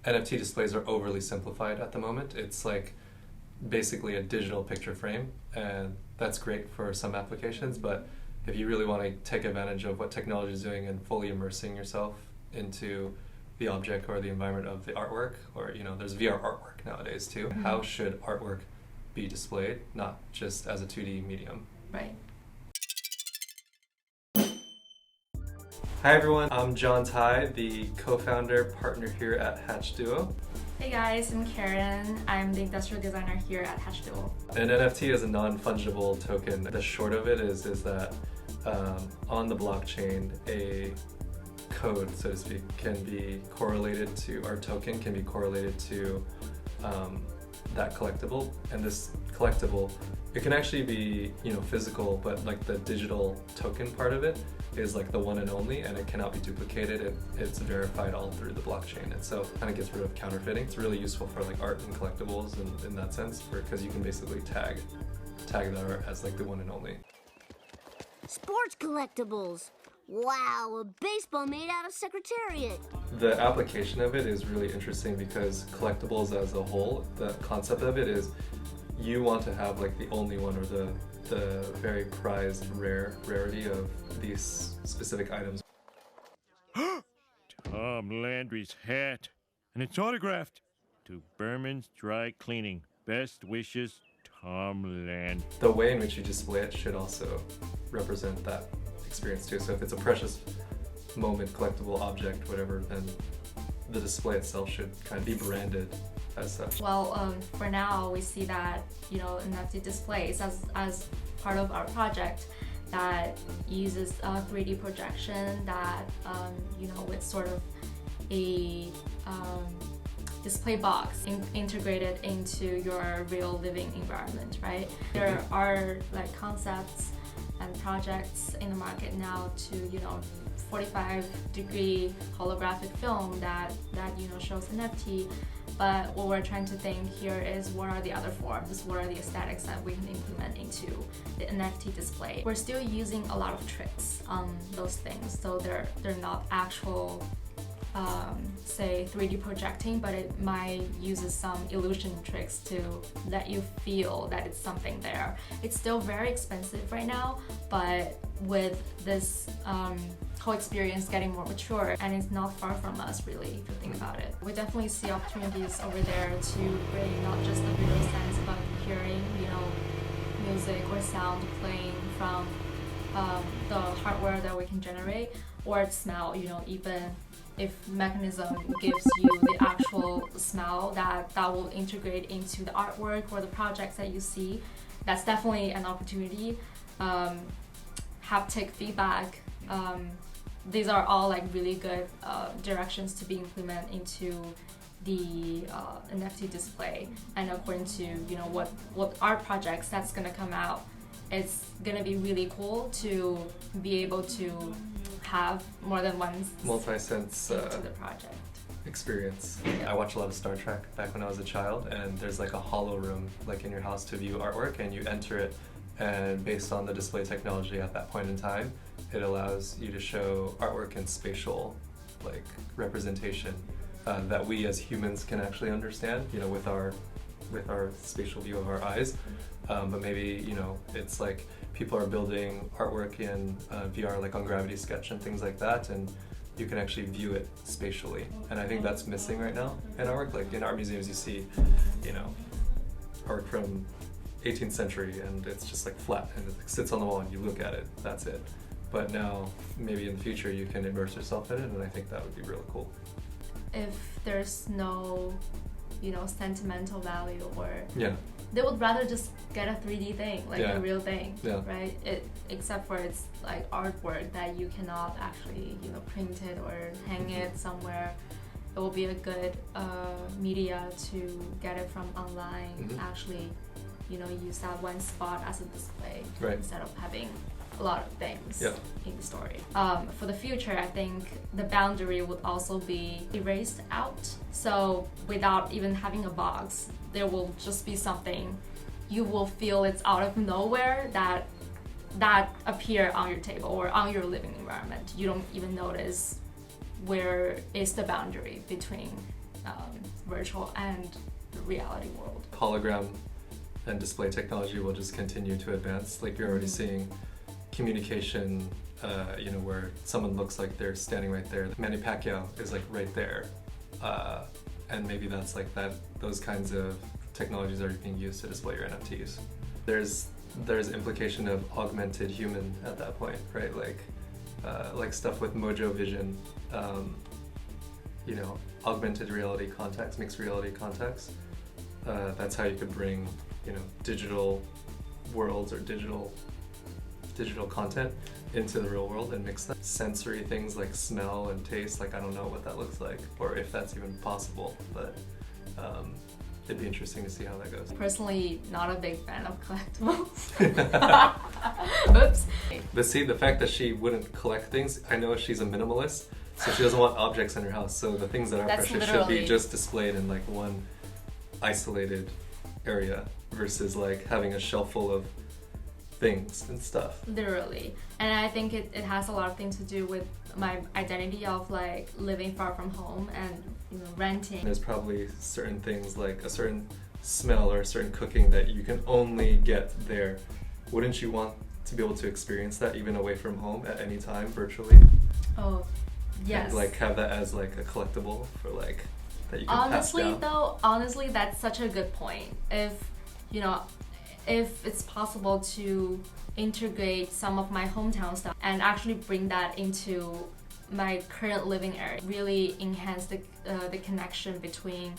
NFT displays are overly simplified at the moment. It's like basically a digital picture frame, and that's great for some applications, but if you really want to take advantage of what technology is doing and fully immersing yourself into the object or the environment of the artwork, or there's VR artwork nowadays too. Mm-hmm. How should artwork be displayed, not just as a 2D medium? Right. Hi everyone, I'm John Tai, the co-founder partner here at Hatch Duo. Hey guys, I'm Karen. I'm the industrial designer here at Hatch Duo. An NFT is a non-fungible token. The short of it is that on the blockchain, a code, so to speak, can be correlated to, our token can be correlated to that collectible. And this collectible, it can actually be physical, but like the digital token part of it is like the one and only, and it cannot be duplicated. It's verified all through the blockchain, and so it kind of gets rid of counterfeiting. It's really useful for like art and collectibles in that sense, because you can basically tag the art as like the one and only. Sports collectibles. Wow, a baseball made out of Secretariat. The application of it is really interesting because collectibles as a whole, the concept of it is you want to have like the only one, or the very prized rarity of these specific items. Tom Landry's hat, and it's autographed to Berman's Dry Cleaning. Best wishes, Tom Land. The way in which you display it should also represent that experience too. So if it's a precious moment, collectible object, whatever, then the display itself should kind of be branded as such. Well, for now, we see that NFT displays as part of our project that uses a 3D projection that with sort of a display box integrated into your real living environment, right? There are like concepts and projects in the market now to 45-degree holographic film that shows NFT. But what we're trying to think here is, what are the other forms? What are the aesthetics that we can implement into the NFT display? We're still using a lot of tricks on those things, so they're not actual say 3D projecting, but it might uses some illusion tricks to let you feel that it's something there. It's still very expensive right now, but with this whole experience getting more mature, and it's not far from us really, if you think about it. We definitely see opportunities over there to bring not just the visual sense, but hearing music or sound playing from the hardware that we can generate, or smell, even if Mechanism gives you the actual smell that will integrate into the artwork or the projects that you see, that's definitely an opportunity. Haptic feedback, these are all like really good directions to be implemented into the NFT display. And according to what art projects that's gonna come out, it's gonna be really cool to be able to have more than one multi-sense into the project experience. I watched a lot of Star Trek back when I was a child, and there's like a hollow room like in your house to view artwork, and you enter it, and based on the display technology at that point in time, it allows you to show artwork in spatial like representation that we as humans can actually understand, with our spatial view of our eyes. But maybe it's like people are building artwork in VR, like on Gravity Sketch and things like that, and you can actually view it spatially. And I think that's missing right now in artwork. Like in art museums, you see, artwork from 18th century, and it's just like flat, and it sits on the wall, and you look at it. That's it. But now, maybe in the future, you can immerse yourself in it, and I think that would be really cool. If there's no, sentimental value, or yeah, they would rather just get a 3D thing, like yeah. a real thing, yeah. right? Except for it's like artwork that you cannot actually, print it or hang it somewhere. It will be a good media to get it from online. Mm-hmm. Actually, use that one spot as a display, right, instead of having a lot of things yeah. in the story. For the future, I think the boundary would also be erased out. So without even having a box, there will just be something you will feel it's out of nowhere that appear on your table or on your living environment. You don't even notice where is the boundary between virtual and the reality world. Hologram and display technology will just continue to advance. Like you're already seeing communication, where someone looks like they're standing right there. Manny Pacquiao is like right there. And maybe that's like that. Those kinds of technologies are being used to display your NFTs. There's implication of augmented human at that point, right? Like stuff with Mojo Vision, augmented reality context, mixed reality context. That's how you could bring, digital worlds or digital content into the real world and mix them. Sensory things like smell and taste, like I don't know what that looks like or if that's even possible, but it'd be interesting to see how that goes. Personally, not a big fan of collectibles. Oops. But see, the fact that she wouldn't collect things, I know she's a minimalist, so she doesn't want objects in her house. So the things that are That's precious should be just displayed in like one isolated area versus like having a shelf full of things and stuff. Literally. And I think it has a lot of things to do with my identity of like living far from home and renting. There's probably certain things like a certain smell or a certain cooking that you can only get there. Wouldn't you want to be able to experience that even away from home at any time virtually? Oh, yes. And like have that as like a collectible for like that you can pass down. Honestly, that's such a good point. If it's possible to integrate some of my hometown stuff and actually bring that into my current living area, really enhance the connection between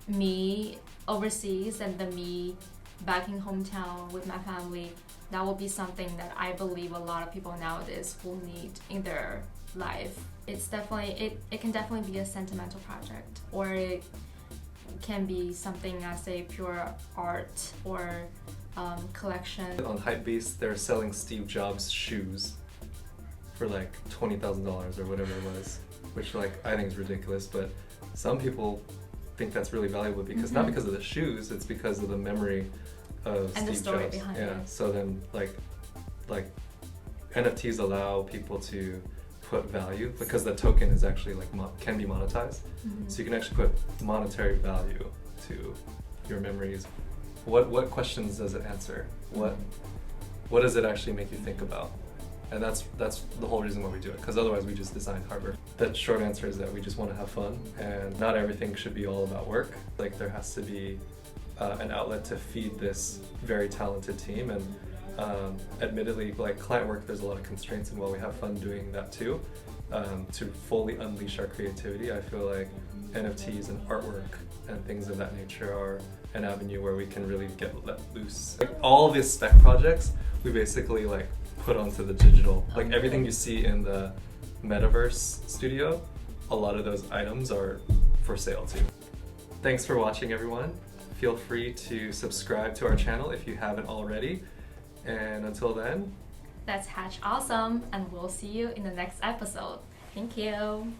me overseas and the me back in hometown with my family, that will be something that I believe a lot of people nowadays will need in their life. It's definitely, it can definitely be a sentimental project, or it can be something as a pure art or collection. On Hypebeast, they're selling Steve Jobs shoes for like $20,000 or whatever it was, which like I think is ridiculous, but some people think that's really valuable because not because of the shoes, it's because of the memory of and Steve the story Jobs. behind it. So then like NFTs allow people to put value because the token is actually like can be monetized. So you can actually put monetary value to your memories. What questions does it answer? What does it actually make you think about? And that's the whole reason why we do it, because otherwise we just design hardware. The short answer is that we just want to have fun, and not everything should be all about work. Like there has to be an outlet to feed this very talented team, and admittedly, like client work, there's a lot of constraints, and while we have fun doing that too, to fully unleash our creativity, I feel like NFTs and artwork and things of that nature are an avenue where we can really get let loose. Like all these spec projects, we basically like put onto the digital. Like everything you see in the Metaverse studio, a lot of those items are for sale too. Thanks for watching, everyone. Feel free to subscribe to our channel if you haven't already. And until then, That's Hatch Awesome, and we'll see you in the next episode. Thank you.